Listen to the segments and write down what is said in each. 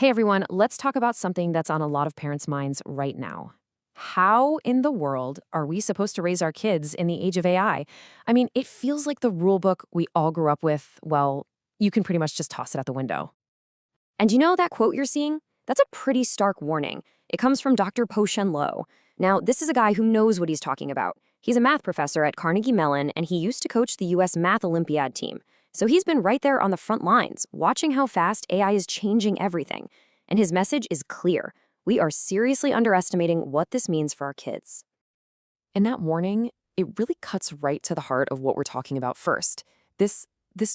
Hey everyone, let's talk about something that's on a lot of parents' minds right now. How in the world are we supposed to raise our kids in the age of AI? I mean, it feels like the rule book we all grew up with, well, you can pretty much just toss it out the window. And you know that quote you're seeing? That's a pretty stark warning. It comes from Dr. Po-Shen Lo. Now, this is a guy who knows what he's talking about. He's a math professor at Carnegie Mellon, and he used to coach the U.S. Math Olympiad team. So he's been right there on the front lines, watching how fast AI is changing everything. And his message is clear. We are seriously underestimating what this means for our kids. And that warning, it really cuts right to the heart of what we're talking about first. This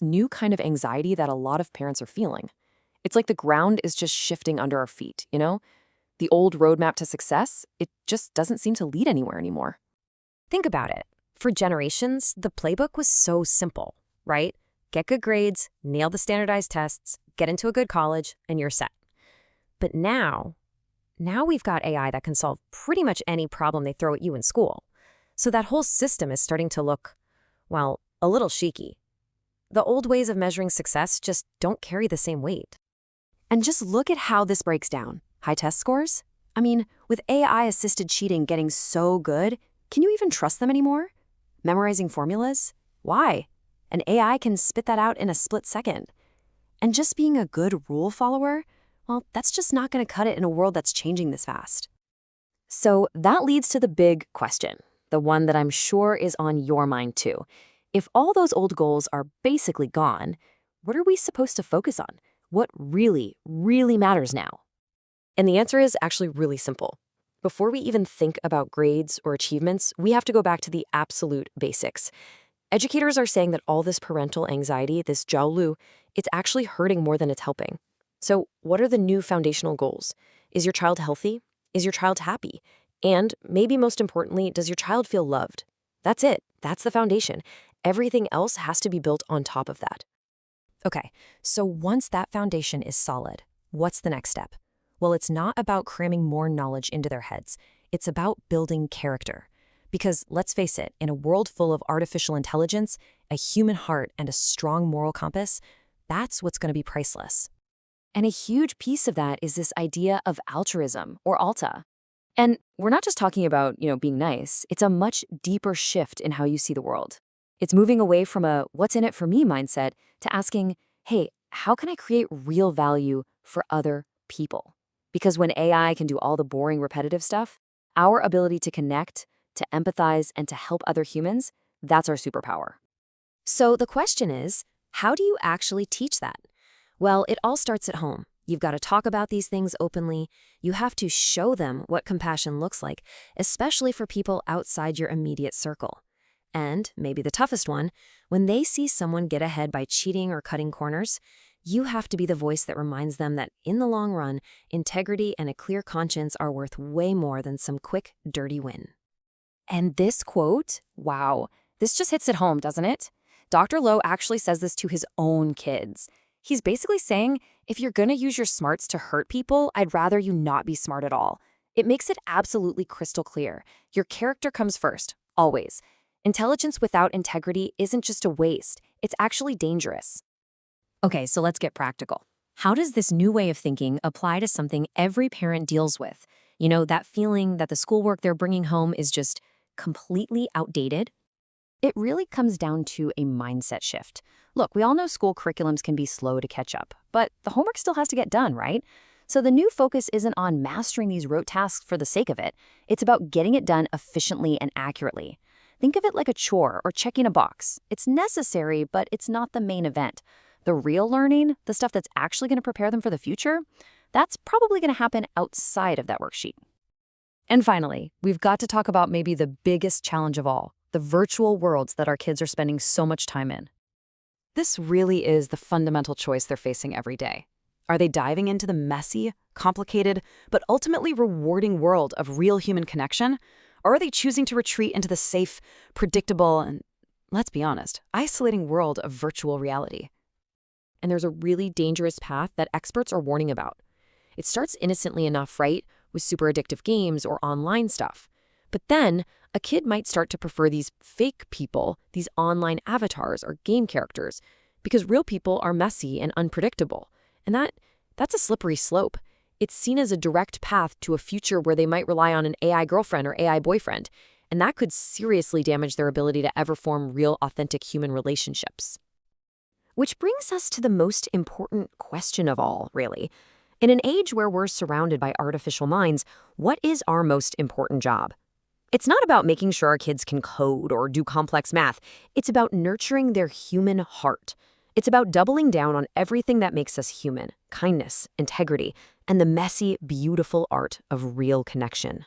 new kind of anxiety that a lot of parents are feeling. It's like the ground is just shifting under our feet, you know? The old roadmap to success, it just doesn't seem to lead anywhere anymore. Think about it. For generations, the playbook was so simple, right? Get good grades, nail the standardized tests, get into a good college, and you're set. But now we've got AI that can solve pretty much any problem they throw at you in school. So that whole system is starting to look, well, a little shaky. The old ways of measuring success just don't carry the same weight. And just look at how this breaks down. High test scores? I mean, with AI-assisted cheating getting so good, can you even trust them anymore? Memorizing formulas? Why? An AI can spit that out in a split second. And just being a good rule follower? Well, that's just not going to cut it in a world that's changing this fast. So that leads to the big question, the one that I'm sure is on your mind too. If all those old goals are basically gone, what are we supposed to focus on? What really, really matters now? And the answer is actually really simple. Before we even think about grades or achievements, we have to go back to the absolute basics. Educators are saying that all this parental anxiety, this jiaolu, it's actually hurting more than it's helping. So what are the new foundational goals? Is your child healthy? Is your child happy? And maybe most importantly, does your child feel loved? That's it. That's the foundation. Everything else has to be built on top of that. Okay, so once that foundation is solid, what's the next step? Well, it's not about cramming more knowledge into their heads. It's about building character. Because let's face it, in a world full of artificial intelligence, a human heart and a strong moral compass, that's what's going to be priceless. And a huge piece of that is this idea of altruism, or alta. And we're not just talking about, being nice. It's a much deeper shift in how you see the world. It's moving away from a what's in it for me mindset to asking, hey, how can I create real value for other people? Because when AI can do all the boring, repetitive stuff, our ability to connect, to empathize, and to help other humans, that's our superpower. So the question is, how do you actually teach that? Well, it all starts at home. You've got to talk about these things openly. You have to show them what compassion looks like, especially for people outside your immediate circle. And, maybe the toughest one, when they see someone get ahead by cheating or cutting corners, you have to be the voice that reminds them that in the long run, integrity and a clear conscience are worth way more than some quick, dirty win. And this quote, wow, this just hits it home, doesn't it? Dr. Lowe actually says this to his own kids. He's basically saying, if you're going to use your smarts to hurt people, I'd rather you not be smart at all. It makes it absolutely crystal clear. Your character comes first, always. Intelligence without integrity isn't just a waste. It's actually dangerous. Okay, so let's get practical. How does this new way of thinking apply to something every parent deals with? You know, that feeling that the schoolwork they're bringing home is just completely outdated? It really comes down to a mindset shift. Look, we all know school curriculums can be slow to catch up, but the homework still has to get done, right? So the new focus isn't on mastering these rote tasks for the sake of it. It's about getting it done efficiently and accurately. Think of it like a chore or checking a box. It's necessary, but it's not the main event. The real learning, the stuff that's actually going to prepare them for the future, that's probably going to happen outside of that worksheet. And finally, we've got to talk about maybe the biggest challenge of all, the virtual worlds that our kids are spending so much time in. This really is the fundamental choice they're facing every day. Are they diving into the messy, complicated, but ultimately rewarding world of real human connection? Or are they choosing to retreat into the safe, predictable, and, let's be honest, isolating world of virtual reality? And there's a really dangerous path that experts are warning about. It starts innocently enough, right, with super addictive games or online stuff. But then a kid might start to prefer these fake people, these online avatars or game characters, because real people are messy and unpredictable. And that That's a slippery slope. It's seen as a direct path to a future where they might rely on an AI girlfriend or AI boyfriend, and that could seriously damage their ability to ever form real, authentic human relationships. Which brings us to the most important question of all, really. In an age where we're surrounded by artificial minds, what is our most important job? It's not about making sure our kids can code or do complex math. It's about nurturing their human heart. It's about doubling down on everything that makes us human: kindness, integrity, and the messy, beautiful art of real connection.